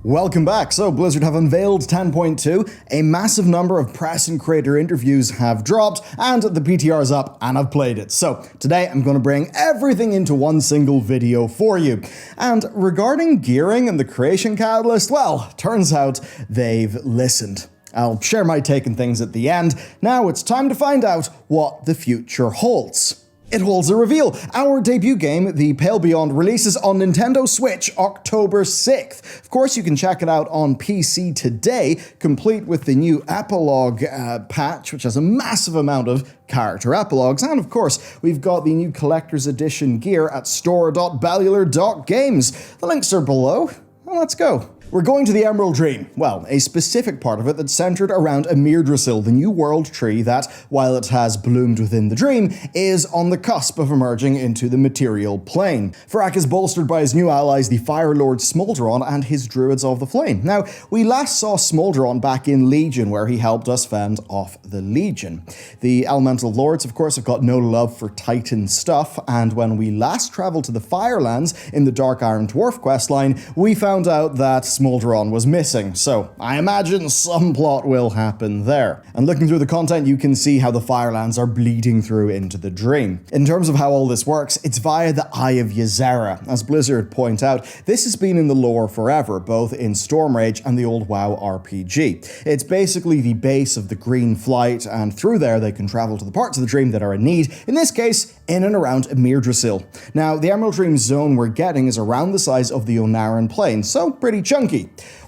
Welcome back. So Blizzard have unveiled 10.2, a massive number of press and creator interviews have dropped, and the PTR is up, and I've played it. So today I'm going to bring everything into one single video for you. And regarding gearing and the creation catalyst, well, turns out they've listened. I'll share my take on things at the end. Now it's time to find out what the future holds. It holds a reveal. Our debut game, The Pale Beyond, releases on Nintendo Switch October 6th. Of course, you can check it out on PC today, complete with the new epilogue patch, which has a massive amount of character epilogues. And of course, we've got the new collector's edition gear at store.bellular.games. The links are below. Well, let's go. We're going to the Emerald Dream. Well, a specific part of it that's centered around Yggdrasil, the new world tree that, while it has bloomed within the dream, is on the cusp of emerging into the material plane. Farak is bolstered by his new allies, the Fire Lord Smolderon and his Druids of the Flame. Now, we last saw Smolderon back in Legion, where he helped us fend off the Legion. The Elemental Lords, of course, have got no love for Titan stuff, and when we last traveled to the Firelands in the Dark Iron Dwarf questline, we found out that Smolderon was missing, so I imagine some plot will happen there. And looking through the content, you can see how the Firelands are bleeding through into the dream. In terms of how all this works, it's via the Eye of Ysera. As Blizzard point out, this has been in the lore forever, both in Stormrage and the old WoW RPG. It's basically the base of the Green Flight, and through there they can travel to the parts of the dream that are in need, in this case, in and around Yggdrasil. Now, the Emerald Dream zone we're getting is around the size of the Onaran Plain, so pretty chunky.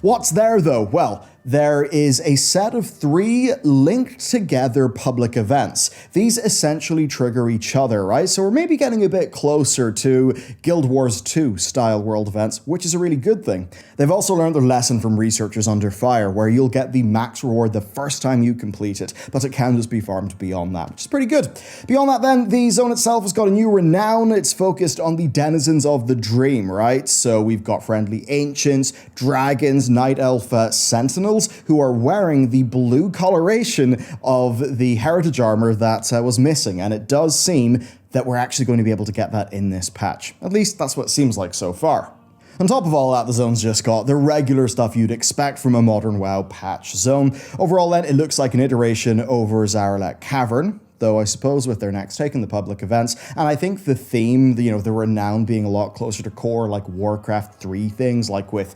What's there though? Well, there is a set of 3 linked together public events. These essentially trigger each other, right? So we're maybe getting a bit closer to Guild Wars 2 style world events, which is a really good thing. They've also learned their lesson from researchers under Fire, where you'll get the max reward the first time you complete it, but it can just be farmed beyond that, which is pretty good. Beyond that then, the zone itself has got a new renown. It's focused on the denizens of the dream, right? So we've got friendly ancients, dragons, night elf, sentinels, who are wearing the blue coloration of the heritage armor that was missing, and it does seem that we're actually going to be able to get that in this patch. At least that's what it seems like so far. On top of all that, the zone's just got the regular stuff you'd expect from a modern WoW patch zone. Overall then, it looks like an iteration over Zaralek Cavern, though I suppose with their next take in the public events, and I think the theme, the renown being a lot closer to core, like Warcraft 3 things, like with,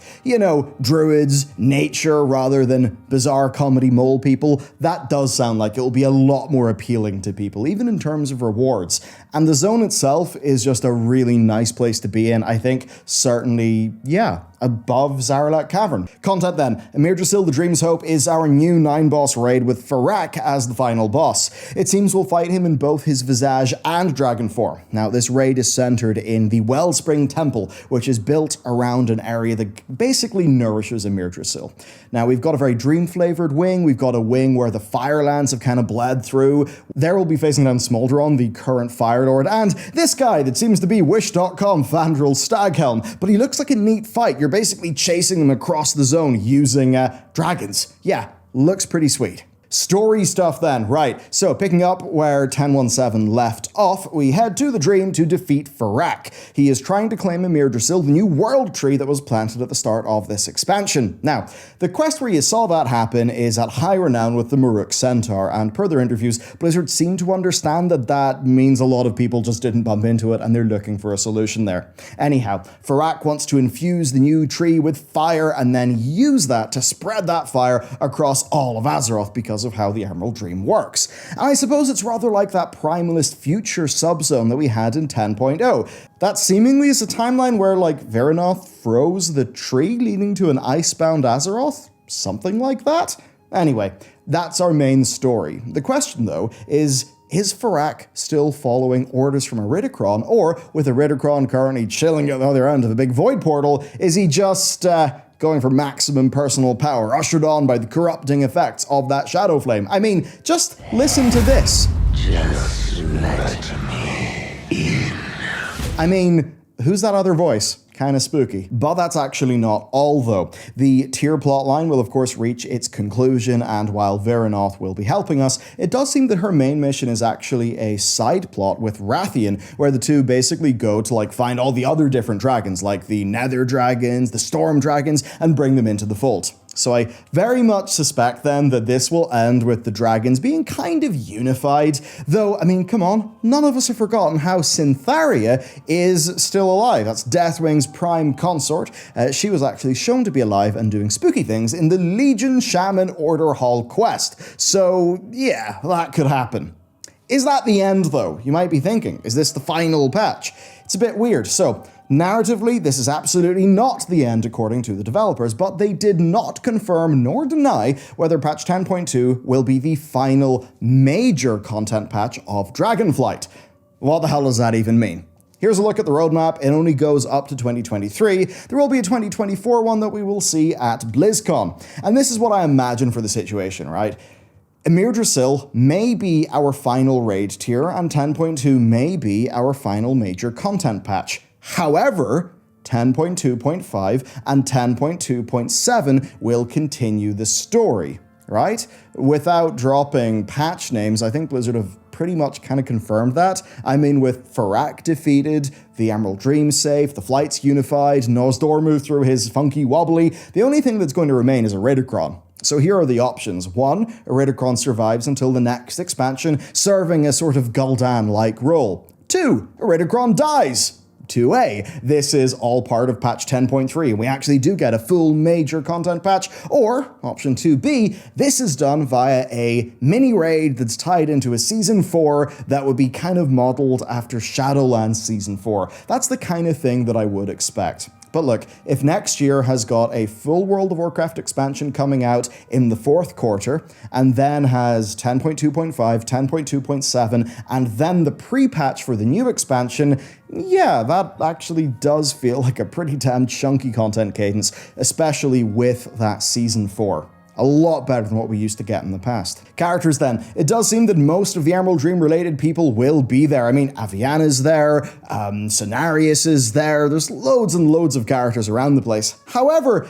druids, nature, rather than bizarre comedy mole people, that does sound like it will be a lot more appealing to people, even in terms of rewards. And the zone itself is just a really nice place to be in, I think, certainly, above Zaralek Cavern. Content then. Yggdrasil, the Dream's Hope, is our new 9-boss raid with Farak as the final boss. It seems we'll fight him in both his Visage and Dragon form. Now, this raid is centered in the Wellspring Temple, which is built around an area that basically nourishes Yggdrasil. Now, we've got a very dream-flavored wing. We've got a wing where the Firelands have kind of bled through. There we'll be facing down Smolderon, the current Fire Lord, and this guy that seems to be Wish.com Fandral Staghelm, but he looks like a neat fight. You're basically chasing him across the zone using dragons. Yeah, looks pretty sweet. Story stuff then, right. So picking up where 1017 left off, we head to the dream to defeat Farak. He is trying to claim Yggdrasil, the new world tree that was planted at the start of this expansion. Now, the quest where you saw that happen is at high renown with the Muruk Centaur, and per their interviews, Blizzard seemed to understand that that means a lot of people just didn't bump into it and they're looking for a solution there. Anyhow, Farak wants to infuse the new tree with fire and then use that to spread that fire across all of Azeroth because of how the Emerald Dream works. And I suppose it's rather like that Primalist future subzone that we had in 10.0. That seemingly is a timeline where, Veranoth froze the tree, leading to an icebound Azeroth? Something like that? Anyway, that's our main story. The question, though, is Farak still following orders from Iridikron, or, with Iridikron currently chilling at the other end of a big void portal, is he just, going for maximum personal power, ushered on by the corrupting effects of that shadow flame? I mean, just listen to this. Just let me in. I mean, who's that other voice? kind of spooky. But that's actually not all, though. The tier plotline will, of course, reach its conclusion, and while Verinoth will be helping us, it does seem that her main mission is actually a side plot with Rathian, where the two basically go to, like, find all the other different dragons, like the Nether dragons, the Storm dragons, and bring them into the fold. So I very much suspect then that this will end with the dragons being kind of unified, though, I mean, come on, none of us have forgotten how Cyntharia is still alive. That's Deathwing's prime consort. She was actually shown to be alive and doing spooky things in the Legion Shaman Order Hall quest. So yeah, that could happen. Is that the end, though? You might be thinking, is this the final patch? It's a bit weird. So, narratively, this is absolutely not the end according to the developers, but they did not confirm nor deny whether patch 10.2 will be the final major content patch of Dragonflight. What the hell does that even mean? Here's a look at the roadmap. It only goes up to 2023. There will be a 2024 one that we will see at BlizzCon. And this is what I imagine for the situation, right? Emir Drasil may be our final raid tier, and 10.2 may be our final major content patch. However, 10.2.5 and 10.2.7 will continue the story, right? Without dropping patch names, I think Blizzard have pretty much kind of confirmed that. I mean, with Farak defeated, the Emerald Dream safe, the flights unified, Nosdor moved through his funky wobbly, the only thing that's going to remain is Iridikron. So here are the options. 1, Iridikron survives until the next expansion, serving a sort of Gul'dan-like role. 2, Iridikron dies. 2A, this is all part of patch 10.3, and we actually do get a full major content patch. Or, option 2B, this is done via a mini-raid that's tied into a Season 4 that would be kind of modeled after Shadowlands Season 4. That's the kind of thing that I would expect. But look, if next year has got a full World of Warcraft expansion coming out in the 4th quarter, and then has 10.2.5, 10.2.7, and then the pre-patch for the new expansion, yeah, that actually does feel like a pretty damn chunky content cadence, especially with that Season 4. A lot better than what we used to get in the past. Characters then. It does seem that most of the Emerald Dream related people will be there. I mean, Aviana's there, Cenarius is there, there's loads and loads of characters around the place. However,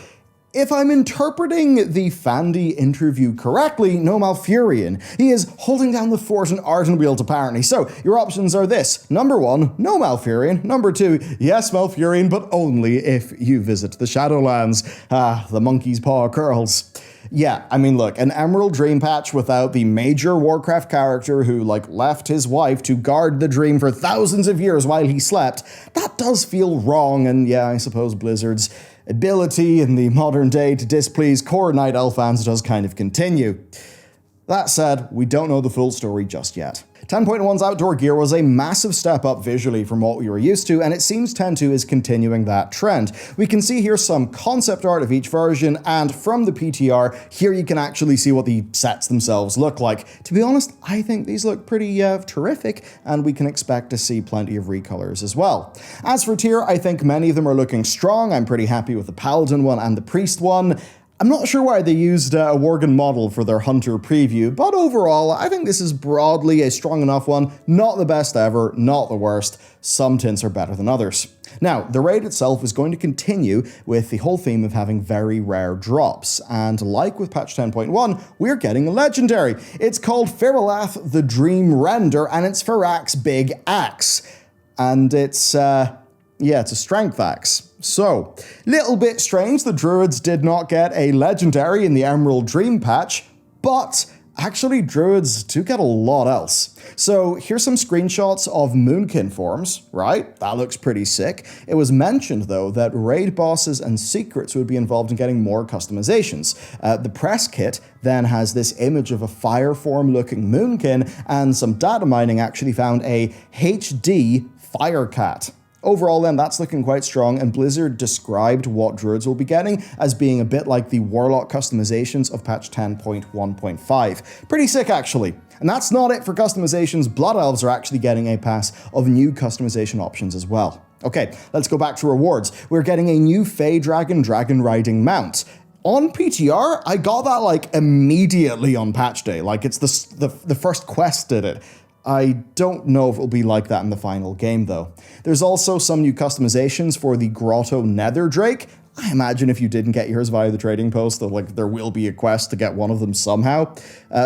if I'm interpreting the Fandy interview correctly, no Malfurion. He is holding down the fort in Ardenweald, apparently. So, your options are this. Number 1, no Malfurion. Number 2, yes Malfurion, but only if you visit the Shadowlands. Ah, the monkey's paw curls. Yeah, I mean, look, an Emerald Dream patch without the major Warcraft character who, like, left his wife to guard the dream for thousands of years while he slept, that does feel wrong, and yeah, I suppose Blizzard's ability in the modern day to displease core Night Elf fans does kind of continue. That said, we don't know the full story just yet. 10.1's outdoor gear was a massive step up visually from what we were used to, and it seems 10.2 is continuing that trend. We can see here some concept art of each version, and from the PTR, here you can actually see what the sets themselves look like. To be honest, I think these look pretty terrific, and we can expect to see plenty of recolors as well. As for tier, I think many of them are looking strong. I'm pretty happy with the Paladin one and the Priest one. I'm not sure why they used a Worgen model for their Hunter preview, but overall, I think this is broadly a strong enough one. Not the best ever, not the worst. Some tints are better than others. Now, the raid itself is going to continue with the whole theme of having very rare drops, and like with patch 10.1, we're getting a legendary. It's called Firalath the Dream Render, and it's Farak's big axe. And it's a strength axe. So, little bit strange the Druids did not get a legendary in the Emerald Dream patch, but actually Druids do get a lot else. So, here's some screenshots of Moonkin forms, right? That looks pretty sick. It was mentioned, though, that raid bosses and secrets would be involved in getting more customizations. The press kit then has this image of a fire form looking Moonkin, and some data mining actually found a HD Firecat. Overall then, that's looking quite strong, and Blizzard described what Druids will be getting as being a bit like the Warlock customizations of patch 10.1.5. Pretty sick, actually. And that's not it for customizations. Blood Elves are actually getting a pass of new customization options as well. Okay, let's go back to rewards. We're getting a new Fey Dragon Dragon Riding mount. On PTR, I got that like immediately on patch day, like it's the first quest did it. I don't know if it'll be like that in the final game, though. There's also some new customizations for the Grotto Nether Drake. I imagine if you didn't get yours via the trading post, that there will be a quest to get one of them somehow.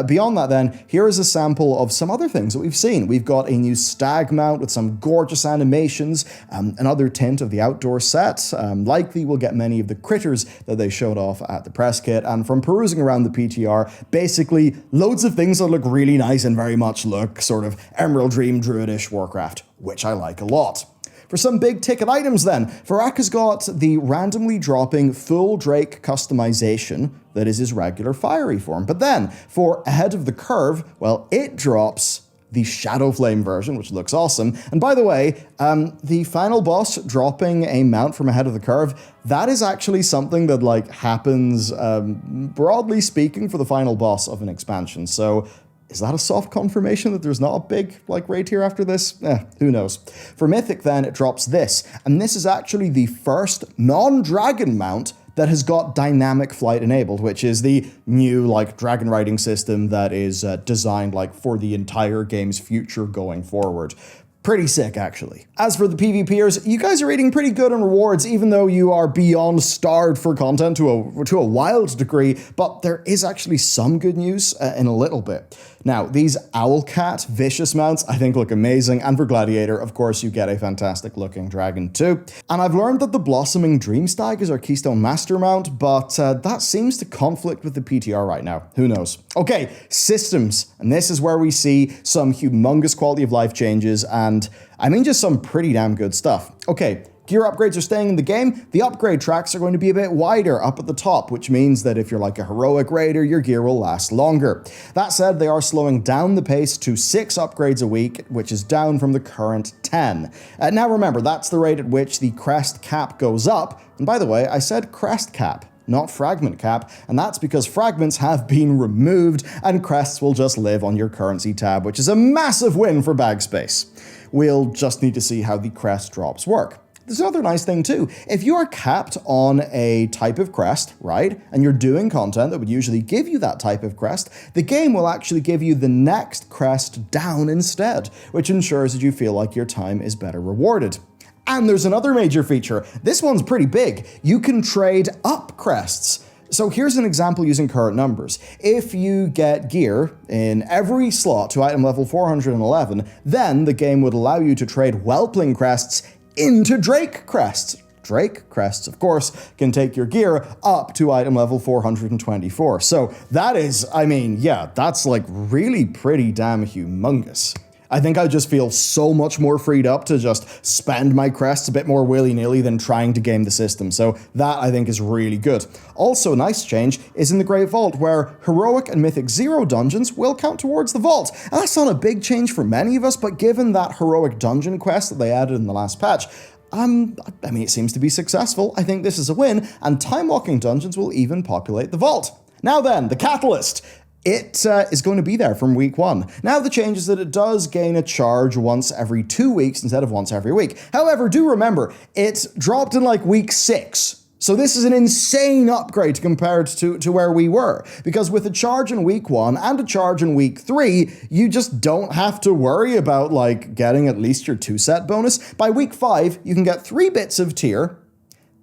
Beyond that then, here is a sample of some other things that we've seen. We've got a new stag mount with some gorgeous animations, another tint of the outdoor set. Likely we'll get many of the critters that they showed off at the press kit, and from perusing around the PTR, basically loads of things that look really nice and very much look sort of Emerald Dream Druidish Warcraft, which I like a lot. For some big ticket items then, Varrock has got the randomly dropping full Drake customization that is his regular fiery form. But then, for Ahead of the Curve, well, it drops the Shadow Flame version, which looks awesome. And by the way, the final boss dropping a mount from Ahead of the Curve, that is actually something that happens, broadly speaking, for the final boss of an expansion. So is that a soft confirmation that there's not a big, raid tier after this? Who knows. For Mythic, then, it drops this. And this is actually the first non-dragon mount that has got dynamic flight enabled, which is the new, dragon riding system that is designed, for the entire game's future going forward. Pretty sick, actually. As for the PvPers, you guys are eating pretty good on rewards, even though you are beyond starved for content to a wild degree, but there is actually some good news in a little bit. Now, these Owlcat Vicious mounts I think look amazing, and for Gladiator, of course, you get a fantastic looking dragon too. And I've learned that the Blossoming Dreamstag is our Keystone Master mount, but that seems to conflict with the PTR right now. Who knows? Okay, systems. And this is where we see some humongous quality of life changes, and I mean just some pretty damn good stuff. Okay, gear upgrades are staying in the game. The upgrade tracks are going to be a bit wider up at the top, which means that if you're like a heroic raider, your gear will last longer. That said, they are slowing down the pace to 6 upgrades a week, which is down from the current 10. Now remember, that's the rate at which the crest cap goes up. And by the way, I said crest cap, not fragment cap, and that's because fragments have been removed and crests will just live on your currency tab, which is a massive win for bag space. We'll just need to see how the crest drops work. There's another nice thing too. If you are capped on a type of crest, right, and you're doing content that would usually give you that type of crest, the game will actually give you the next crest down instead, which ensures that you feel like your time is better rewarded. And there's another major feature. This one's pretty big. You can trade up crests. So here's an example using current numbers. If you get gear in every slot to item level 411, then the game would allow you to trade Whelpling crests into Drake crests. Drake crests, of course, can take your gear up to item level 424. So that is, that's really pretty damn humongous. I think I just feel so much more freed up to just spend my crests a bit more willy-nilly than trying to game the system. So that, I think, is really good. Also, a nice change is in the Great Vault, where Heroic and Mythic 0 dungeons will count towards the Vault. And that's not a big change for many of us, but given that Heroic dungeon quest that they added in the last patch, it seems to be successful. I think this is a win, and time-walking dungeons will even populate the Vault. Now then, the Catalyst. It is going to be there from week 1. Now the change is that it does gain a charge once every 2 weeks instead of once every week. However, do remember, it dropped in week 6. So this is an insane upgrade compared to where we were. Because with a charge in week 1 and a charge in week 3, you just don't have to worry about getting at least your 2-set bonus. By week 5, you can get 3 bits of tier,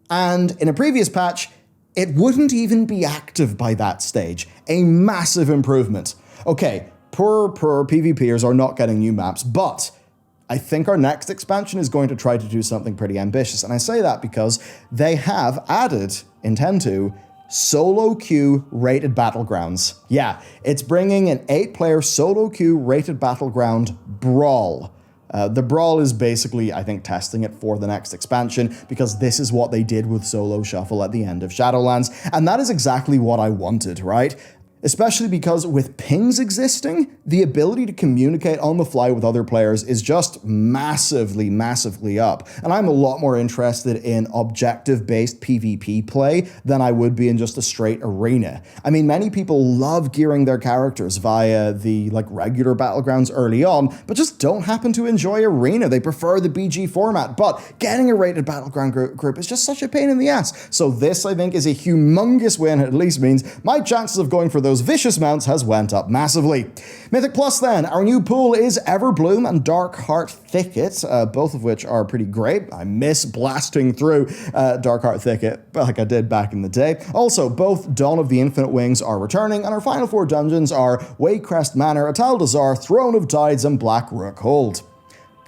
and in a previous patch, it wouldn't even be active by that stage. A massive improvement. Okay, poor PvPers are not getting new maps, but I think our next expansion is going to try to do something pretty ambitious. And I say that because they have added, intend to, solo queue rated battlegrounds. Yeah, it's bringing an 8-player solo queue rated battleground brawl. The Brawl is basically, I think, testing it for the next expansion, because this is what they did with Solo Shuffle at the end of Shadowlands, and that is exactly what I wanted, right? Especially because with pings existing, the ability to communicate on the fly with other players is just massively, massively up. And I'm a lot more interested in objective-based PvP play than I would be in just a straight arena. I mean, many people love gearing their characters via the regular battlegrounds early on, but just don't happen to enjoy arena. They prefer the BG format, but getting a rated battleground group is just such a pain in the ass. So this, I think, is a humongous win. It at least means my chances of going for those those vicious mounts has went up massively. Mythic Plus then, our new pool is Everbloom and Darkheart Thicket, both of which are pretty great. I miss blasting through Darkheart Thicket like I did back in the day. Also, both Dawn of the Infinite Wings are returning, and our final 4 dungeons are Waycrest Manor, Ataldazar, Throne of Tides, and Black Rook Hold.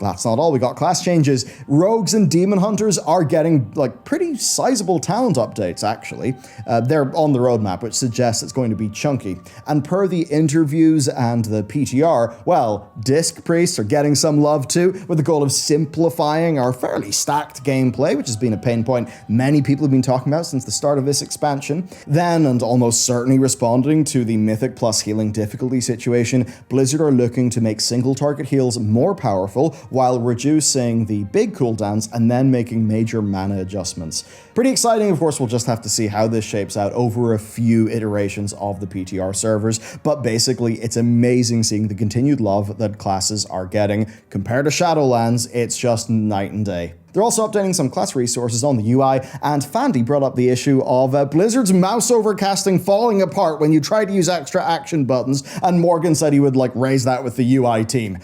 That's not all, we got class changes. Rogues and Demon Hunters are getting, like, pretty sizable talent updates, actually. They're on the roadmap, which suggests it's going to be chunky. And per the interviews and the PTR, well, Disc Priests are getting some love too, with the goal of simplifying our fairly stacked gameplay, which has been a pain point many people have been talking about since the start of this expansion. Then, and almost certainly responding to the Mythic Plus healing difficulty situation, Blizzard are looking to make single target heals more powerful, while reducing the big cooldowns and then making major mana adjustments. Pretty exciting, of course. We'll just have to see how this shapes out over a few iterations of the PTR servers, but basically it's amazing seeing the continued love that classes are getting. Compared to Shadowlands, it's just night and day. They're also updating some class resources on the UI, and Fandy brought up the issue of Blizzard's mouse overcasting falling apart when you try to use extra action buttons, and Morgan said he would raise that with the UI team.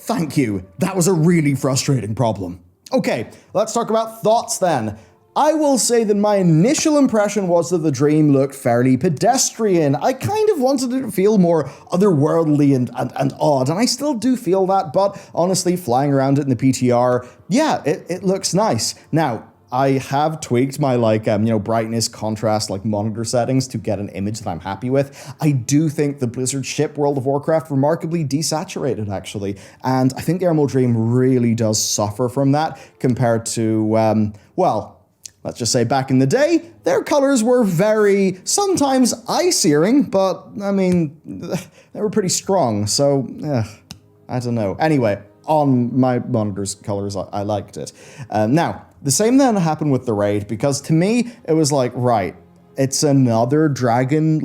Thank you. That was a really frustrating problem. Okay, let's talk about thoughts then. I will say that my initial impression was that the dream looked fairly pedestrian. I kind of wanted it to feel more otherworldly and odd, and I still do feel that, but honestly, flying around it in the PTR, yeah, it looks nice. Now, I have tweaked my brightness, contrast, monitor settings to get an image that I'm happy with. I do think the Blizzard ship World of Warcraft remarkably desaturated, actually, and I think the Emerald Dream really does suffer from that compared to, let's just say back in the day, their colors were very, sometimes eye-searing, but, I mean, they were pretty strong, so, I don't know. Anyway, on my monitor's colors, I liked it. Now, the same then happened with the raid, because to me, it was right, it's another dragon,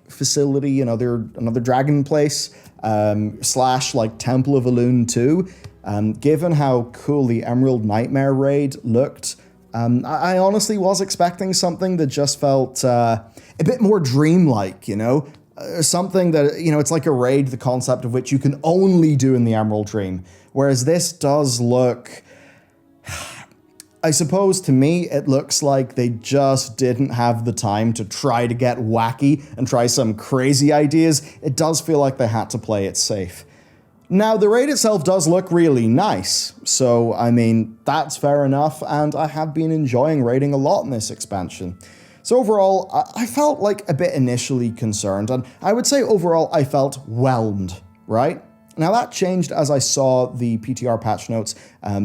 facility, another dragon place, / Temple of Elune 2. Given how cool the Emerald Nightmare raid looked, I honestly was expecting something that just felt a bit more dreamlike, something that, it's like a raid, the concept of which you can only do in the Emerald Dream. Whereas this does look, I suppose to me, it looks like they just didn't have the time to try to get wacky and try some crazy ideas. It does feel like they had to play it safe. Now, the raid itself does look really nice, so, I mean, that's fair enough, and I have been enjoying raiding a lot in this expansion. So overall, I felt a bit initially concerned, and I would say overall I felt whelmed, right? Now that changed as I saw the PTR patch notes,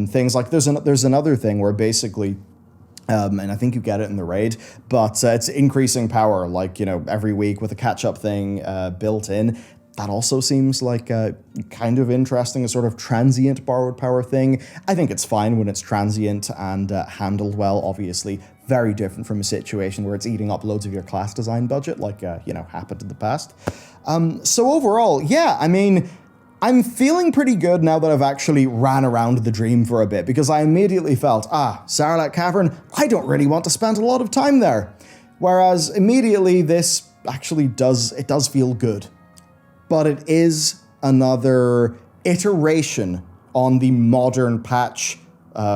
things like there's another thing where basically, and I think you get it in the raid, but it's increasing power, every week with a catch-up thing built in. That also seems kind of interesting, a sort of transient borrowed power thing. I think it's fine when it's transient and handled well, obviously. Very different from a situation where it's eating up loads of your class design budget, happened in the past. So overall, yeah, I mean, I'm feeling pretty good now that I've actually ran around the dream for a bit, because I immediately felt, Sarlacc Cavern, I don't really want to spend a lot of time there. Whereas immediately this actually does feel good. But it is another iteration on the modern patch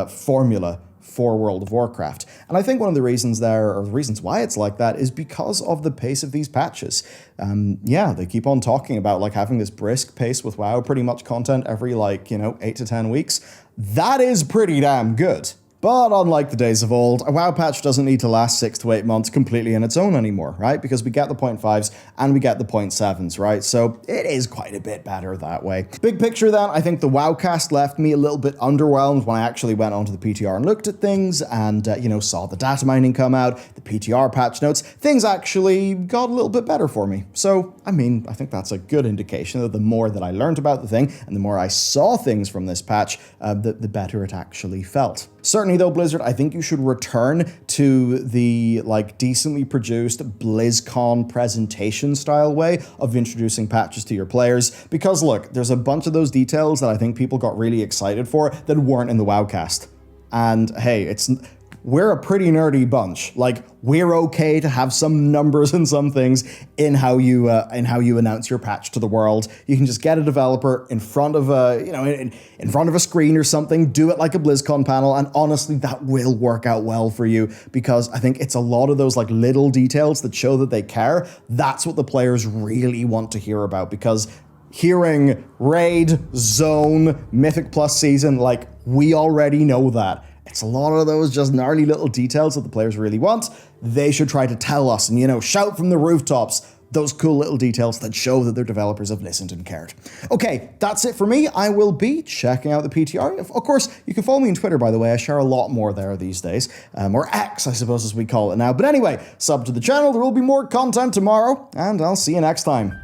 formula for World of Warcraft. And I think one of the reasons or the reasons why it's like that, is because of the pace of these patches. They keep on talking about having this brisk pace with WoW, pretty much content every 8 to 10 weeks. That is pretty damn good. But unlike the days of old, a WoW patch doesn't need to last 6 to 8 months completely on its own anymore, right? Because we get the 0.5s and we get the 0.7s, right? So it is quite a bit better that way. Big picture then, I think the WoWcast left me a little bit underwhelmed when I actually went onto the PTR and looked at things and, saw the data mining come out, the PTR patch notes. Things actually got a little bit better for me. So, I mean, I think that's a good indication that the more that I learned about the thing and the more I saw things from this patch, the better it actually felt. Certainly though, Blizzard, I think you should return to the decently produced BlizzCon presentation style way of introducing patches to your players, because look, there's a bunch of those details that I think people got really excited for that weren't in the WoWcast. And hey, we're a pretty nerdy bunch. Like, we're okay to have some numbers and some things in how you announce your patch to the world. You can just get a developer in front of a, in front of a screen or something, do it like a BlizzCon panel, and honestly, that will work out well for you, because I think it's a lot of those like little details that show that they care. That's what the players really want to hear about, because hearing raid, zone, mythic plus season, like, we already know that. It's a lot of those just gnarly little details that the players really want. They should try to tell us and, shout from the rooftops those cool little details that show that their developers have listened and cared. Okay, that's it for me. I will be checking out the PTR. Of course, you can follow me on Twitter, by the way. I share a lot more there these days. Or X, I suppose, as we call it now. But anyway, sub to the channel. There will be more content tomorrow, and I'll see you next time.